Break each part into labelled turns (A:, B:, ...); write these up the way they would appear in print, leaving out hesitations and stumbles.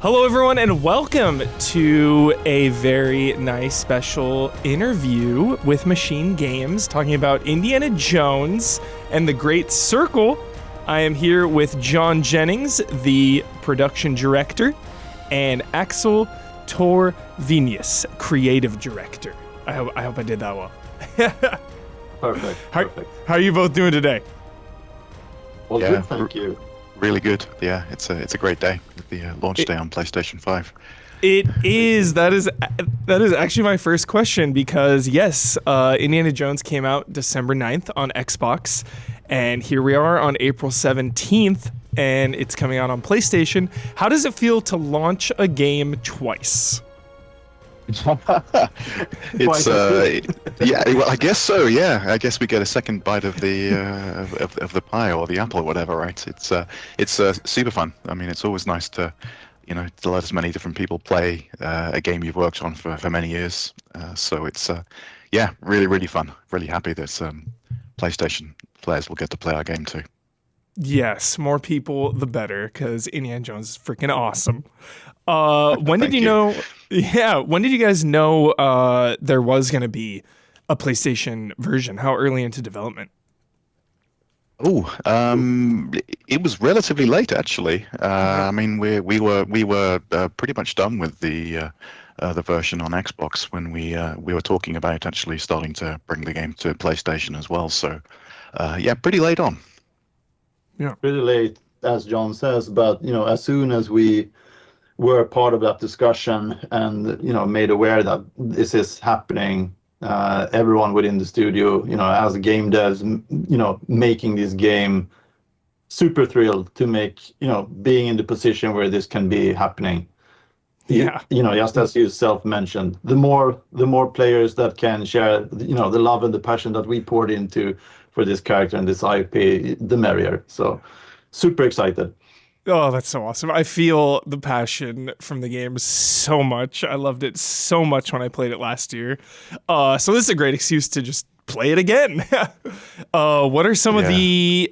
A: Hello, everyone, and welcome to a very nice special interview with MachineGames talking about Indiana Jones and the Great Circle. I am here with John Jennings, the production director, and Axel Torvinius, creative director. I hope I did that well.
B: Perfect.
A: How are you both doing today?
B: Well, good, thank you.
C: Really good. Yeah, it's a great day with the launch day on PlayStation 5.
A: It is. That is actually my first question because, yes, Indiana Jones came out December 9th on Xbox, and here we are on April 17th, and it's coming out on PlayStation. How does it feel to launch a game twice?
C: It's yeah, well, I guess so. Yeah, I guess we get a second bite of the of the pie or the apple or whatever, right? It's super fun. I mean, it's always nice to to let as many different people play a game you've worked on for many years. So it's really fun. Really happy that PlayStation players will get to play our game too.
A: Yes, more people the better, because Indiana Jones is freaking awesome. When did you know? Yeah, when did you guys know there was going to be a PlayStation version? How early into development?
C: It was relatively late actually. I mean, we were pretty much done with the version on Xbox when we were talking about actually starting to bring the game to PlayStation as well. So, pretty late on.
B: Yeah, pretty late, as John says. But as soon as we were part of that discussion and made aware that this is happening, everyone within the studio, as a game devs, making this game, super thrilled to make, being in the position where this can be happening.
A: Yeah,
B: just as you self-mentioned, the more players that can share, the love and the passion that we poured into for this character and this IP, the merrier. So, super excited.
A: Oh, that's so awesome. I feel the passion from the game so much. I loved it so much when I played it last year. So this is a great excuse to just play it again. What are some of the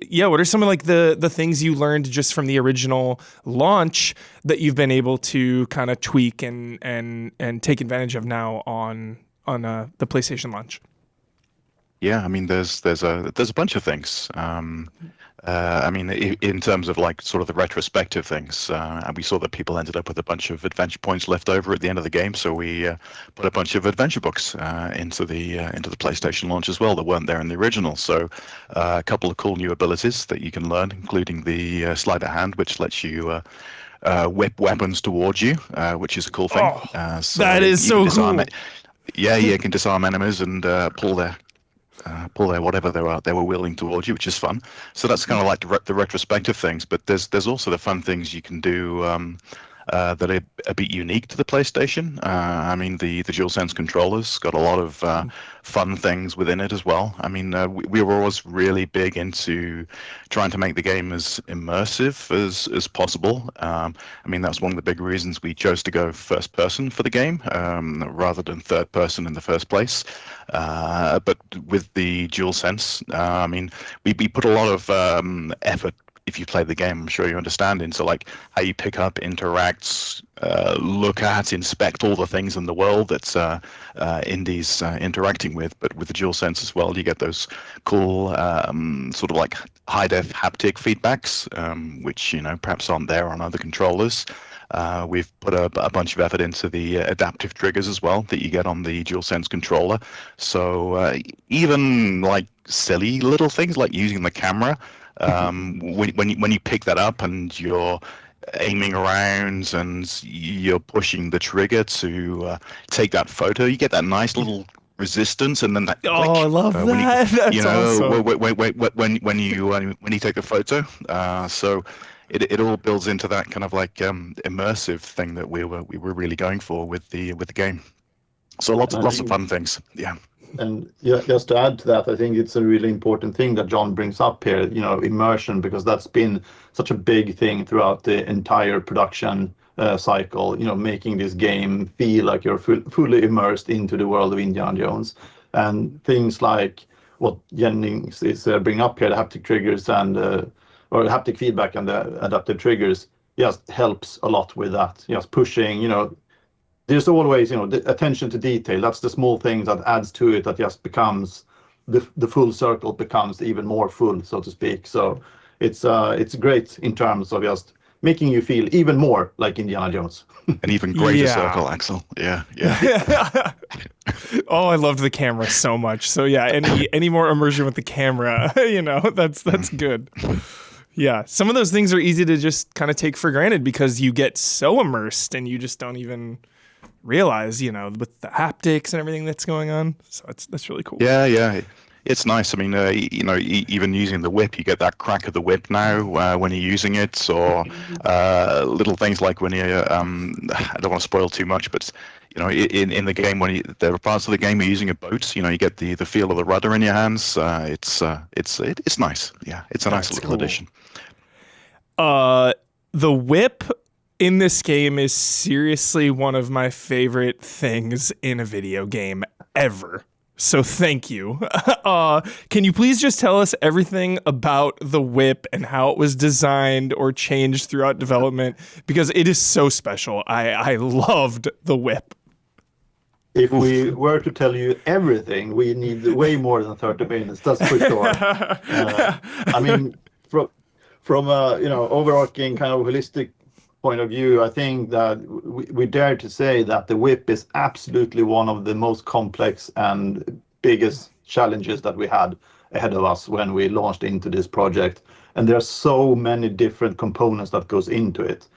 A: things you learned just from the original launch that you've been able to kind of tweak and take advantage of now on the PlayStation launch?
C: Yeah, I mean, there's a bunch of things. I mean, in terms of like sort of the retrospective things, we saw that people ended up with a bunch of adventure points left over at the end of the game, so we put a bunch of adventure books into the PlayStation launch as well that weren't there in the original. So a couple of cool new abilities that you can learn, including the sleight of hand, which lets you whip weapons towards you, which is a cool thing.
A: So that is so cool.
C: Yeah, you can disarm enemies and pull their whatever they were wielding towards you, which is fun. So that's kind of like the retrospective things. But there's also the fun things you can do that are a bit unique to the PlayStation. I mean, the DualSense controllers got a lot of fun things within it as well. I mean, we were always really big into trying to make the game as immersive as possible. I mean, that's one of the big reasons we chose to go first person for the game rather than third person in the first place. But with the DualSense, I mean, we put a lot of effort. If you play the game, I'm sure you understand into like how you pick up, interact, look at, inspect all the things in the world that Indy's interacting with. But with the DualSense as well, you get those cool sort of like high-def haptic feedbacks, which perhaps aren't there on other controllers. We've put a bunch of effort into the adaptive triggers as well that you get on the DualSense controller. So even like silly little things like using the camera. When you pick that up and you're aiming around and you're pushing the trigger to take that photo, you get that nice little resistance, and then that click.
A: I love that. That's awesome.
C: When you take the photo, so it all builds into that kind of like immersive thing that we were really going for with the game. So lots of fun things. Yeah.
B: And just to add to that, I think it's a really important thing that John brings up here, immersion, because that's been such a big thing throughout the entire production cycle, making this game feel like you're fully immersed into the world of Indiana Jones. And things like what Jennings is bringing up here, the haptic triggers and or haptic feedback and the adaptive triggers, just helps a lot with that. Just pushing, there's always, the attention to detail. That's the small thing that adds to it, that just becomes the full circle becomes even more full, so to speak. So it's great in terms of just making you feel even more like Indiana Jones.
C: An even greater circle, Axel. Yeah.
A: Oh, I loved the camera so much. So yeah, any more immersion with the camera, that's good. Yeah, some of those things are easy to just kind of take for granted because you get so immersed and you just don't even realize, with the haptics and everything that's going on. So that's really cool.
C: Yeah. It's nice. I mean, even using the whip, you get that crack of the whip now when you're using it, or little things like when you. I don't want to spoil too much, but in the game there are parts of the game you're using a boat. You get the feel of the rudder in your hands. It's nice. Yeah, it's a nice little addition.
A: The whip in this game is seriously one of my favorite things in a video game ever. So thank you. Can you please just tell us everything about the whip and how it was designed or changed throughout development? Because it is so special. I loved the whip.
B: If we were to tell you everything, we need way more than 30 minutes. That's for sure. I mean, from a overarching kind of holistic point of view, I think that we dare to say that the whip is absolutely one of the most complex and biggest challenges that we had ahead of us when we launched into this project. And there are so many different components that goes into it.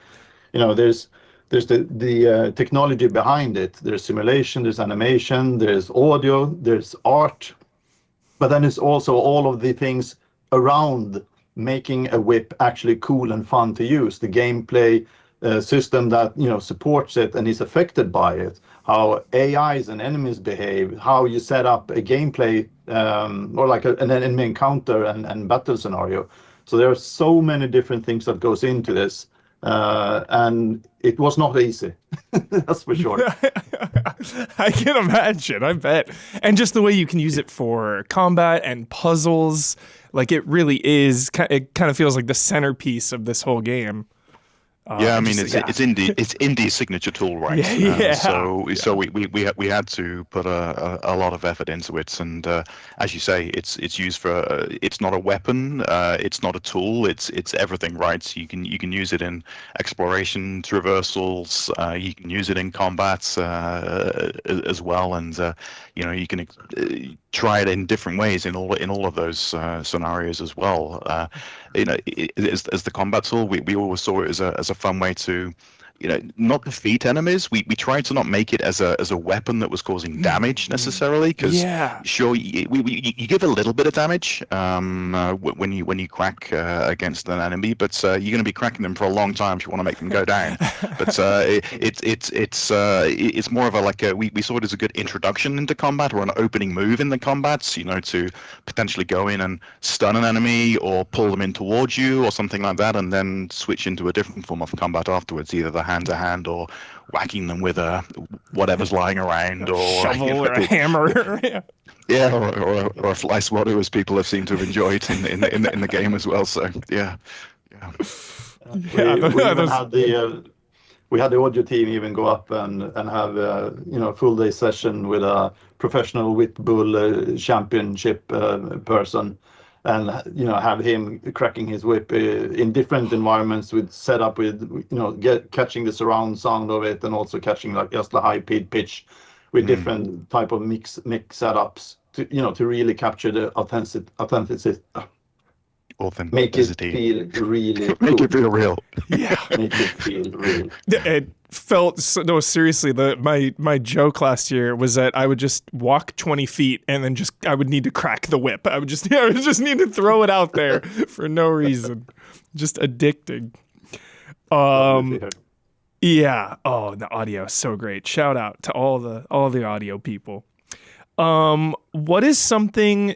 B: There's the technology behind it. There's simulation, there's animation, there's audio, there's art, but then it's also all of the things around making a whip actually cool and fun to use. The gameplay system that supports it and is affected by it, how AIs and enemies behave, how you set up a gameplay or like an enemy encounter and battle scenario. So there are so many different things that goes into this, and it was not easy. That's for sure.
A: I can imagine, I bet. And just the way you can use it for combat and puzzles, like it really is, it kind of feels like the centerpiece of this whole game.
C: I mean, it's Indie's signature tool, right? So we had to put a lot of effort into it, and as you say, it's used for. It's not a weapon. It's not a tool. It's everything, right? So you can use it in exploration, traversals. You can use it in combat as well, and you can try it in different ways in all of those scenarios as well. As the combat tool, we always saw it as a fun way to not defeat enemies. We tried to not make it as a weapon that was causing damage necessarily, because sure, you give a little bit of damage when you crack against an enemy, but you're going to be cracking them for a long time if you want to make them go down. But it's more of we saw it as a good introduction into combat, or an opening move in the combats, to potentially go in and stun an enemy or pull them in towards you or something like that, and then switch into a different form of combat afterwards, either the hand-to-hand or whacking them with whatever's lying around, or
A: shovel or a hammer.
C: or a fly swatter, as people have seemed to have enjoyed in the game as well. So
B: we had the audio team even go up and have a full day session with a professional whip bull championship person, and have him cracking his whip in different environments with setup with catching the surround sound of it, and also catching just the high pitch with different type of mix setups to really capture the authenticity. Make it feel really cool.
C: Make it feel real.
A: Yeah.
B: Make it feel real.
A: It felt no, seriously, my joke last year was that I would just walk 20 feet and then I would need to crack the whip. I would just need to throw it out there for no reason. Just addicting. Yeah. Oh, the audio is so great. Shout out to all the audio people. What is something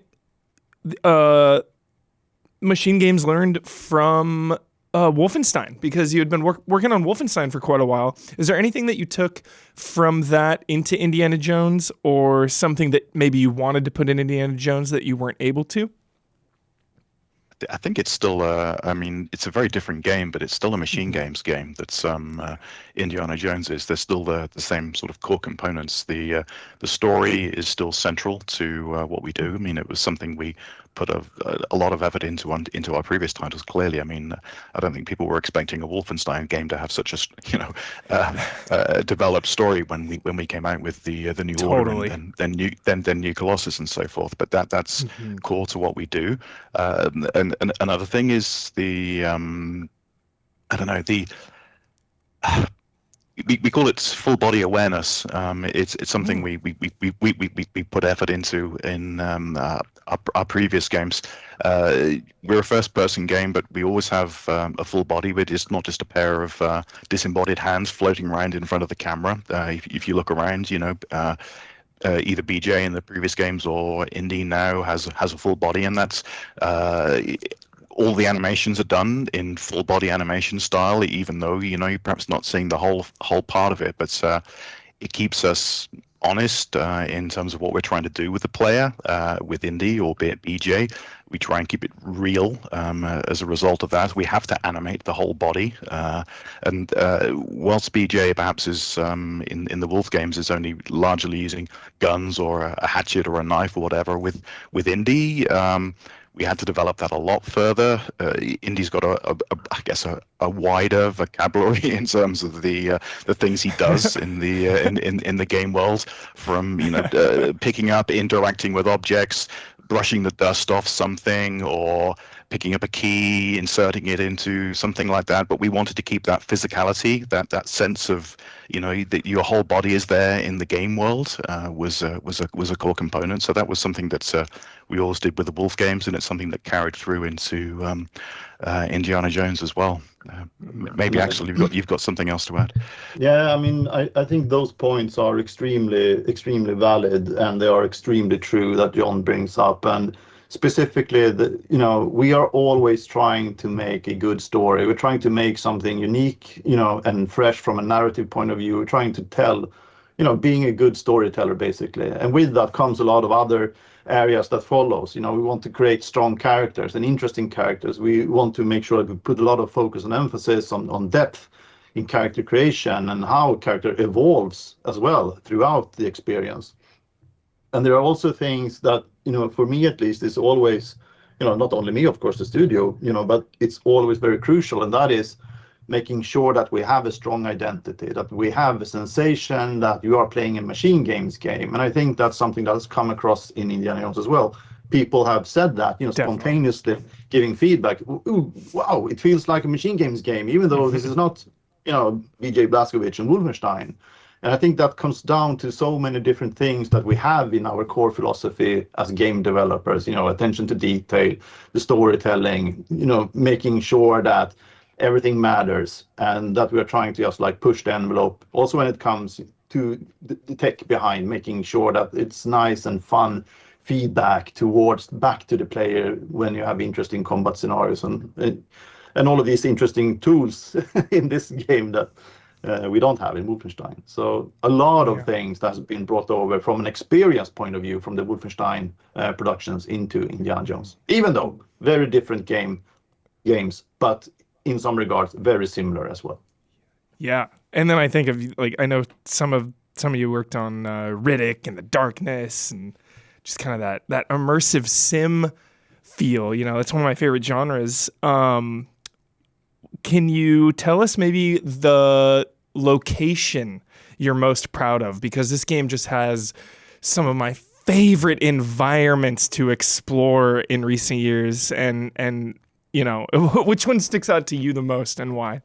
A: MachineGames learned from Wolfenstein? Because you had been working on Wolfenstein for quite a while. Is there anything that you took from that into Indiana Jones, or something that maybe you wanted to put in Indiana Jones that you weren't able to?
C: I think it's still I mean, it's a very different game, but it's still a MachineGames game. That's Indiana Jones is. There's still the same sort of core components. The story is still central to what we do. I mean, it was something we put a lot of effort into our previous titles. Clearly, I mean, I don't think people were expecting a Wolfenstein game to have such a developed story when we came out with the New Order and then New Colossus and so forth. But that's core to what we do. And another thing is the I don't know, the we call it full body awareness. It's something we put effort into in our previous games. We're a first person game, but we always have a full body. It's not just a pair of disembodied hands floating around in front of the camera. If you look around, either BJ in the previous games or Indy now has a full body, and that's all the animations are done in full body animation style, even though you're perhaps not seeing the whole part of it, but it keeps us honest in terms of what we're trying to do with the player. With Indy or be it BJ, we try and keep it real. As a result of that, we have to animate the whole body. And whilst BJ perhaps is in the Wolf games is only largely using guns or a hatchet or a knife or whatever, with Indy, we had to develop that a lot further. Indy's got I guess a wider vocabulary in terms of the things he does in the game world, from picking up, interacting with objects, brushing the dust off something, or picking up a key, inserting it into something like that. But we wanted to keep that physicality, that sense of that your whole body is there in the game world, was a core component. So that was something that we always did with the Wolf games, and it's something that carried through into Indiana Jones as well. Maybe actually you've got something else to add.
B: Yeah, I mean, I think those points are extremely valid, and they are extremely true that John brings up. And specifically, we are always trying to make a good story. We're trying to make something unique, and fresh from a narrative point of view. We're trying to tell, being a good storyteller, basically. And with that comes a lot of other areas that follows. We want to create strong characters and interesting characters. We want to make sure that we put a lot of focus and emphasis on depth in character creation and how character evolves as well throughout the experience. And there are also things that, for me at least, is always, not only me, of course, the studio, but it's always very crucial. And that is making sure that we have a strong identity, that we have a sensation that you are playing a MachineGames game. And I think that's something that has come across in Indiana Jones as well. People have said that, spontaneously giving feedback. Ooh, wow, it feels like a MachineGames game, even though this is not, BJ Blazkowicz and Wolfenstein. And I think that comes down to so many different things that we have in our core philosophy as game developers, attention to detail, the storytelling, making sure that everything matters, and that we are trying to just push the envelope. Also, when it comes to the tech behind, making sure that it's nice and fun feedback back to the player when you have interesting combat scenarios and all of these interesting tools in this game that we don't have in Wolfenstein. So a lot of things that has been brought over from an experience point of view from the Wolfenstein productions into Indiana Jones, even though very different games, but in some regards very similar as well.
A: Yeah, and then I think of I know some of you worked on Riddick and the Darkness, and just kind of that immersive sim feel. It's one of my favorite genres. Can you tell us maybe the location you're most proud of? Because this game just has some of my favorite environments to explore in recent years, and which one sticks out to you the most and why?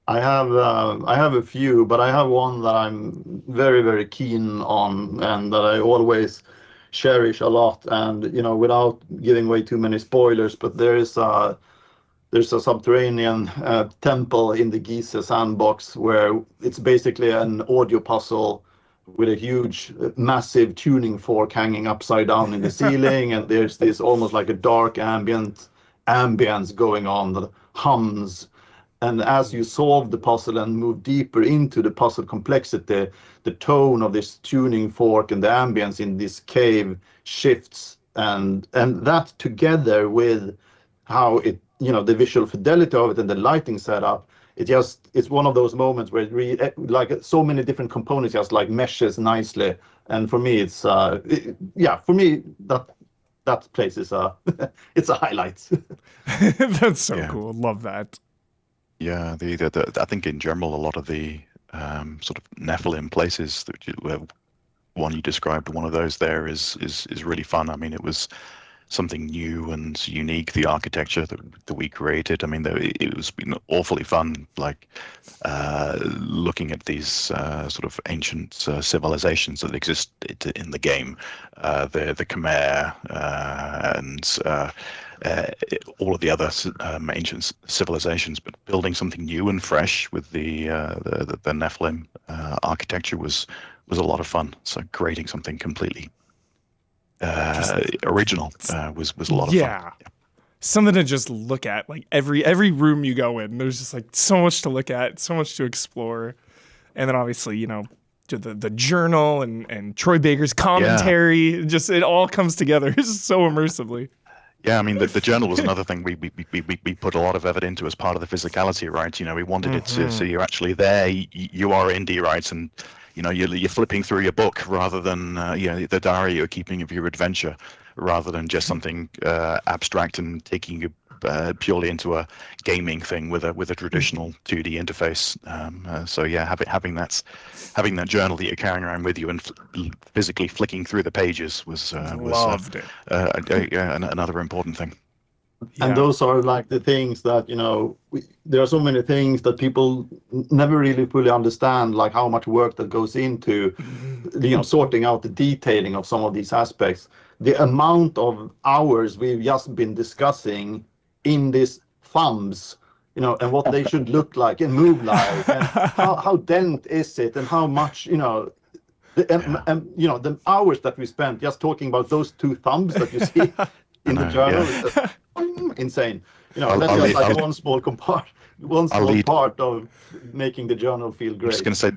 B: I have a few, but I have one that I'm very, very keen on and that I always cherish a lot. And without giving away too many spoilers, but there's a subterranean temple in the Giza sandbox where it's basically an audio puzzle with a huge, massive tuning fork hanging upside down in the ceiling, and there's this almost like a dark ambience going on that hums. And as you solve the puzzle and move deeper into the puzzle complexity, the tone of this tuning fork and the ambience in this cave shifts, and that together with how it, the visual fidelity of it and the lighting setup. It's one of those moments where it really, like so many different components just like meshes nicely. And for me, it's for me that place is it's a highlight.
A: That's so cool. Love that.
C: Yeah, I think in general, a lot of the sort of Nephilim places where one you described, one of those there is really fun. I mean, it was something new and unique, the architecture that we created. I mean, it was been awfully fun, like looking at these sort of ancient civilizations that exist in the game, the Khmer and all of the other ancient civilizations, but building something new and fresh with the Nephilim architecture was a lot of fun. So creating something completely original was a lot of fun. Yeah.
A: Something to just look at. Like every room you go in, there's just like so much to look at, so much to explore. And then obviously, the journal and Troy Baker's commentary, just it all comes together so immersively.
C: Yeah, I mean the journal was another thing we put a lot of effort into as part of the physicality, right? We wanted it to so you're actually there, you are indie, right? And you're flipping through your book rather than the diary you're keeping of your adventure, rather than just something abstract and taking you purely into a gaming thing with a traditional 2D interface. So yeah, having that journal that you're carrying around with you and physically flicking through the pages was another important thing.
B: Yeah. And those are like the things that, there are so many things that people never really fully understand, like how much work that goes into, sorting out the detailing of some of these aspects. The amount of hours we've just been discussing in these thumbs, and what they should look like and move like, and how dent is it, and how much, the hours that we spent just talking about those two thumbs that you see in the journal. Yeah. Insane. That's just like one small part of making the journal feel great.
C: I'm just going to say,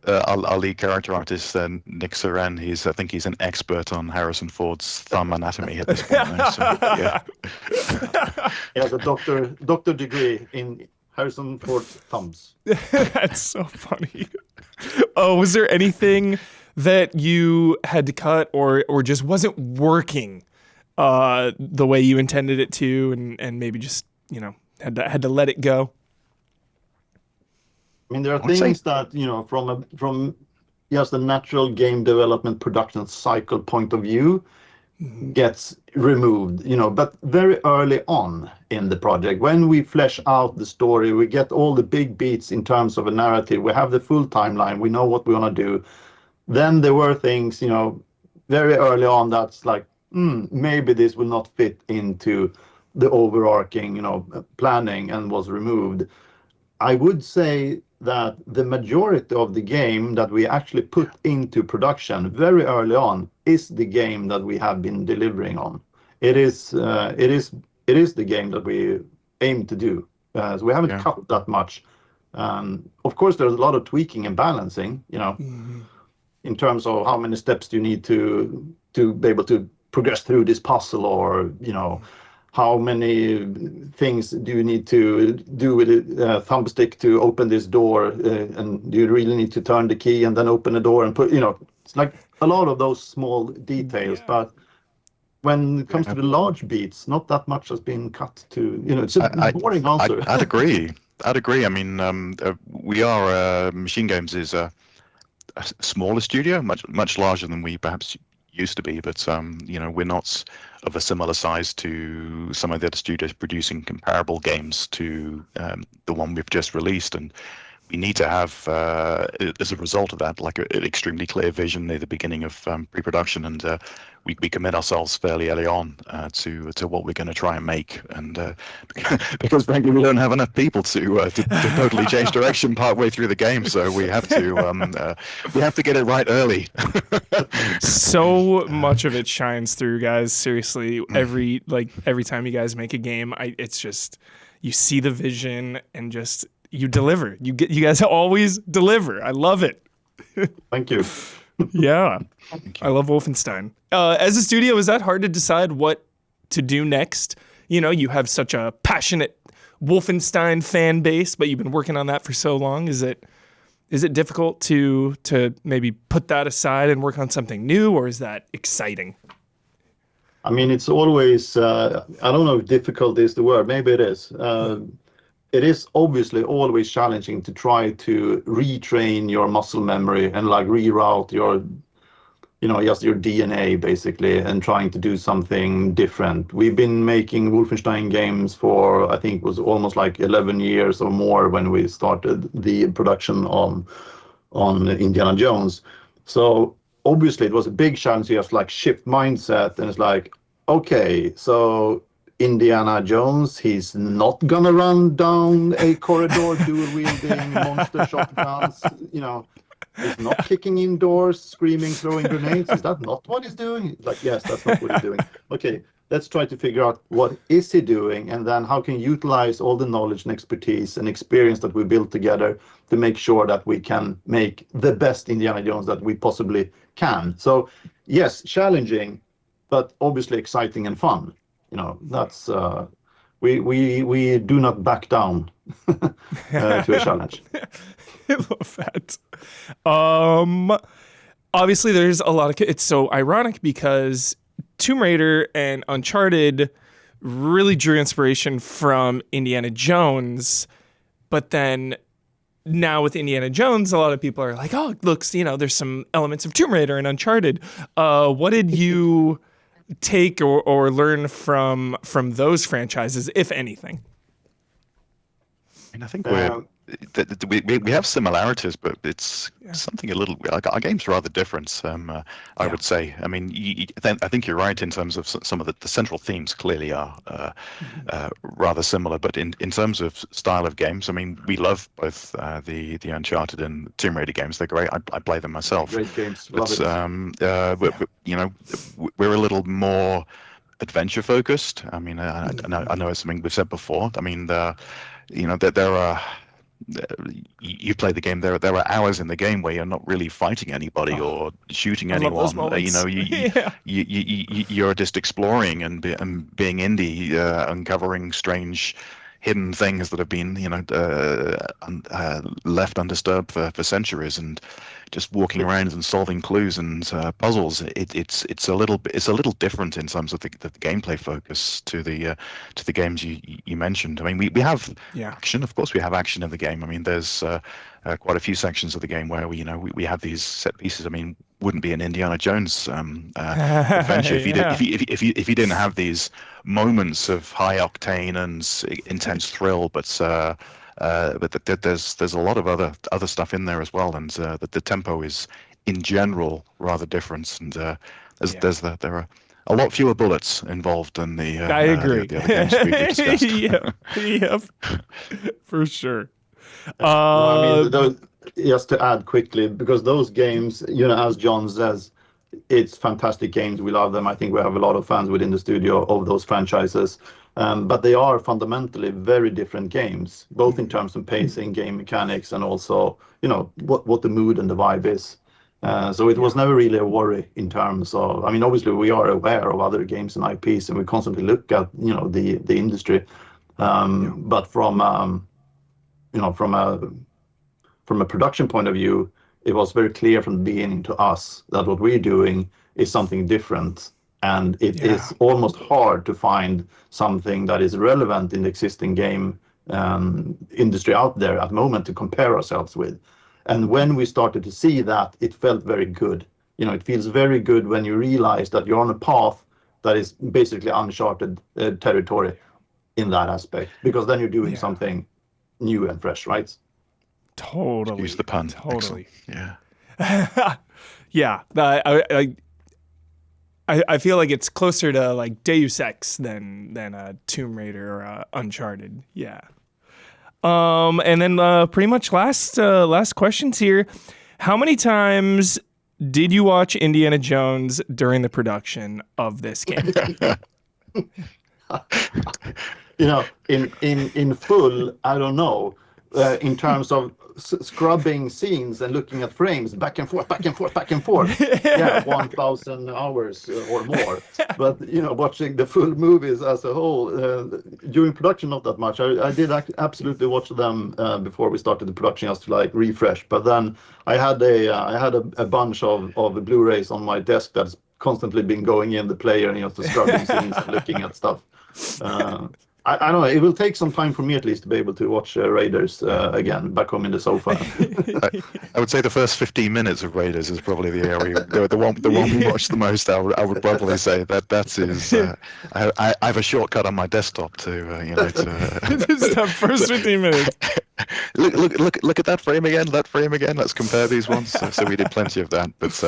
C: our lead character artist, Nick Soren, I think he's an expert on Harrison Ford's thumb anatomy at this point. So, yeah.
B: He has a doctor degree in Harrison Ford's thumbs.
A: That's so funny. Oh, was there anything that you had to cut or just wasn't working the way you intended it to, and maybe just had to let it go?
B: I mean, there are things that from just a natural game development production cycle point of view gets removed, but very early on in the project, when we flesh out the story, we get all the big beats in terms of a narrative, we have the full timeline, we know what we want to do. Then there were things, very early on that's like, maybe this will not fit into the overarching, planning, and was removed. I would say that the majority of the game that we actually put into production very early on is the game that we have been delivering on. It is the game that we aim to do. So we haven't cut that much. Of course, there's a lot of tweaking and balancing, in terms of how many steps do you need to be able to progress through this puzzle, or how many things do you need to do with a thumbstick to open this door, and do you really need to turn the key and then open the door and put, it's like a lot of those small details. But when it comes to the large beats, not that much has been cut to, it's a boring answer.
C: I'd agree. I mean, MachineGames is a smaller studio, much larger than we perhaps used to be, but we're not of a similar size to some of the other studios producing comparable games to the one we've just released, and we need to have, as a result of that, like an extremely clear vision near the beginning of pre-production, and we commit ourselves fairly early on to what we're going to try and make, and because frankly we don't have enough people to totally change direction partway through the game, so we have to get it right early.
A: So much of it shines through, guys. Seriously, every time you guys make a game, it's just, you see the vision and just you deliver. You guys always deliver. I love it.
B: Thank you.
A: Yeah. I love Wolfenstein. As a studio, is that hard to decide what to do next? you have such a passionate Wolfenstein fan base, but you've been working on that for so long. Is it difficult to maybe put that aside and work on something new, or is that exciting?
B: I mean, it's always, I don't know if difficult is the word, maybe it is. It is obviously always challenging to try to retrain your muscle memory and like reroute your, just your DNA basically, and trying to do something different. We've been making Wolfenstein games for, I think it was almost like 11 years or more when we started the production on Indiana Jones. So obviously it was a big challenge to just like shift mindset, and it's like, okay, so Indiana Jones, he's not gonna run down a corridor dual-wielding monster shotguns, he's not kicking in doors, screaming, throwing grenades. Is that not what he's doing? Like, yes, that's not what he's doing. Okay, let's try to figure out what is he doing, and then how can you utilize all the knowledge and expertise and experience that we built together to make sure that we can make the best Indiana Jones that we possibly can. So yes, challenging, but obviously exciting and fun. That's we do not back down to a challenge.
A: I love that. Obviously, there's a lot of. It's so ironic because Tomb Raider and Uncharted really drew inspiration from Indiana Jones, but then now with Indiana Jones, a lot of people are like, "Oh, it looks, there's some elements of Tomb Raider and Uncharted." What did you take or learn from those franchises, if anything?
C: And I think we have similarities, but it's something a little like our game's rather different. I would say. I mean, I think you're right in terms of some of the central themes clearly are rather similar. But in terms of style of games, I mean, we love both the Uncharted and Tomb Raider games. They're great. I play them myself.
B: Great games.
C: But
B: Love it.
C: we're a little more adventure focused. I mean, I know it's something we've said before. I mean, there are. You play the game. There are hours in the game where you're not really fighting anybody or shooting anyone. You're just exploring and being indie, uncovering strange hidden things that have been left undisturbed for centuries, and just walking around and solving clues and puzzles. It's a little different in terms of the gameplay focus to the games you mentioned. I mean, we have action, of course. We have action in the game. I mean, there's quite a few sections of the game where we have these set pieces. I mean, wouldn't be an Indiana Jones adventure if you didn't have these moments of high octane and intense thrill, but there's a lot of other stuff in there as well, and the tempo is in general rather different, and there are a lot fewer bullets involved than the
A: I agree.
C: the other games we've discussed.
A: Yep, for sure.
B: I mean, just to add quickly, because those games, as John says, it's fantastic games. We love them. I think we have a lot of fans within the studio of those franchises. But they are fundamentally very different games, both in terms of pacing, game mechanics, and also, what the mood and the vibe is. So it was never really a worry in terms of, I mean, obviously we are aware of other games and IPs, and we constantly look at, the industry. But from a production point of view, it was very clear from the beginning to us that what we're doing is something different. And it is almost hard to find something that is relevant in the existing game industry out there at the moment to compare ourselves with. And when we started to see that, it felt very good. It feels very good when you realize that you're on a path that is basically uncharted territory in that aspect, because then you're doing something new and fresh, right?
A: Totally.
C: Use the pun.
A: Totally.
C: Excellent.
A: Yeah. I feel like it's closer to like Deus Ex than a Tomb Raider or Uncharted. Yeah. And then pretty much last questions here. How many times did you watch Indiana Jones during the production of this game?
B: In full, I don't know. in terms of scrubbing scenes and looking at frames back and forth, yeah, 1,000 hours or more. But watching the full movies as a whole during production, not that much. I did absolutely watch them before we started the production, just to like refresh. But then I had a bunch of Blu-rays on my desk that's constantly been going in the player and just scrubbing scenes and looking at stuff. I don't know. It will take some time for me, at least, to be able to watch Raiders again back home in the sofa.
C: I would say the first 15 minutes of Raiders is probably the area, the one we watch the most. I would probably say that is. I have a shortcut on my desktop to
A: Just that first 15 minutes.
C: Look at that frame again. That frame again. Let's compare these ones. So we did plenty of that. But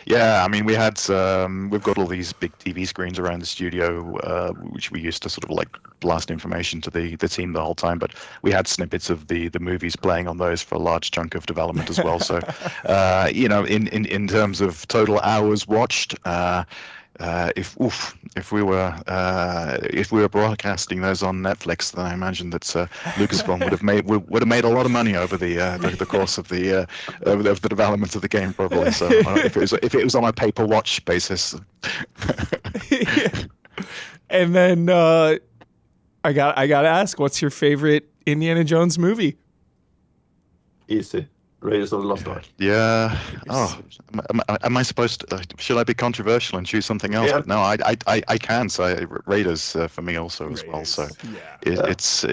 C: yeah, I mean, we've got all these big TV screens around the studio, which we used to sort of like blast information to the team the whole time. But we had snippets of the movies playing on those for a large chunk of development as well. So in terms of total hours watched. If we were broadcasting those on Netflix, then I imagine that Lucasfilm would have made a lot of money over the course of the development of the game, probably. So if it was on a pay per watch basis.
A: And then I gotta ask, what's your favorite Indiana Jones movie?
B: Easy. Raiders of the Lost Ark.
C: Yeah. Oh, am I supposed to? Should I be controversial and choose something else?
B: Yeah.
C: But no, I can say Raiders for me also as well. So it's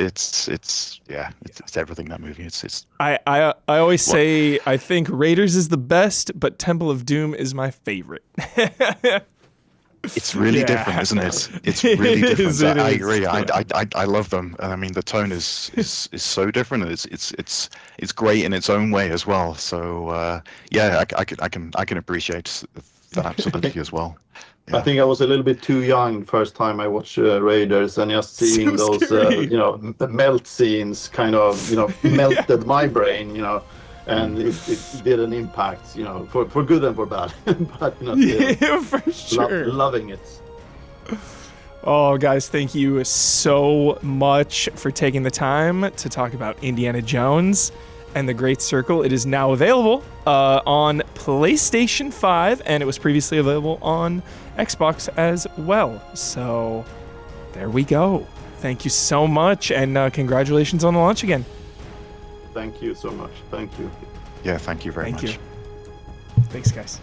C: everything, that movie. It's.
A: I always say I think Raiders is the best, but Temple of Doom is my favorite.
C: It's really different, isn't it? It's really different. I agree. I love them. And I mean, the tone is so different. It's great in its own way as well. So I can appreciate that absolutely as well. Yeah.
B: I think I was a little bit too young first time I watched Raiders, and just seeing those the melt scenes kind of melted my brain, and it did an impact, for good and for bad. But
A: yeah, for sure.
B: Loving it.
A: Oh, guys, thank you so much for taking the time to talk about Indiana Jones and the Great Circle. It is now available on PlayStation 5, and it was previously available on Xbox as well. So there we go. Thank you so much, and congratulations on the launch again.
B: Thank you so much. Thank you.
C: Yeah, thank you very much.
A: Thank you. Thanks, guys.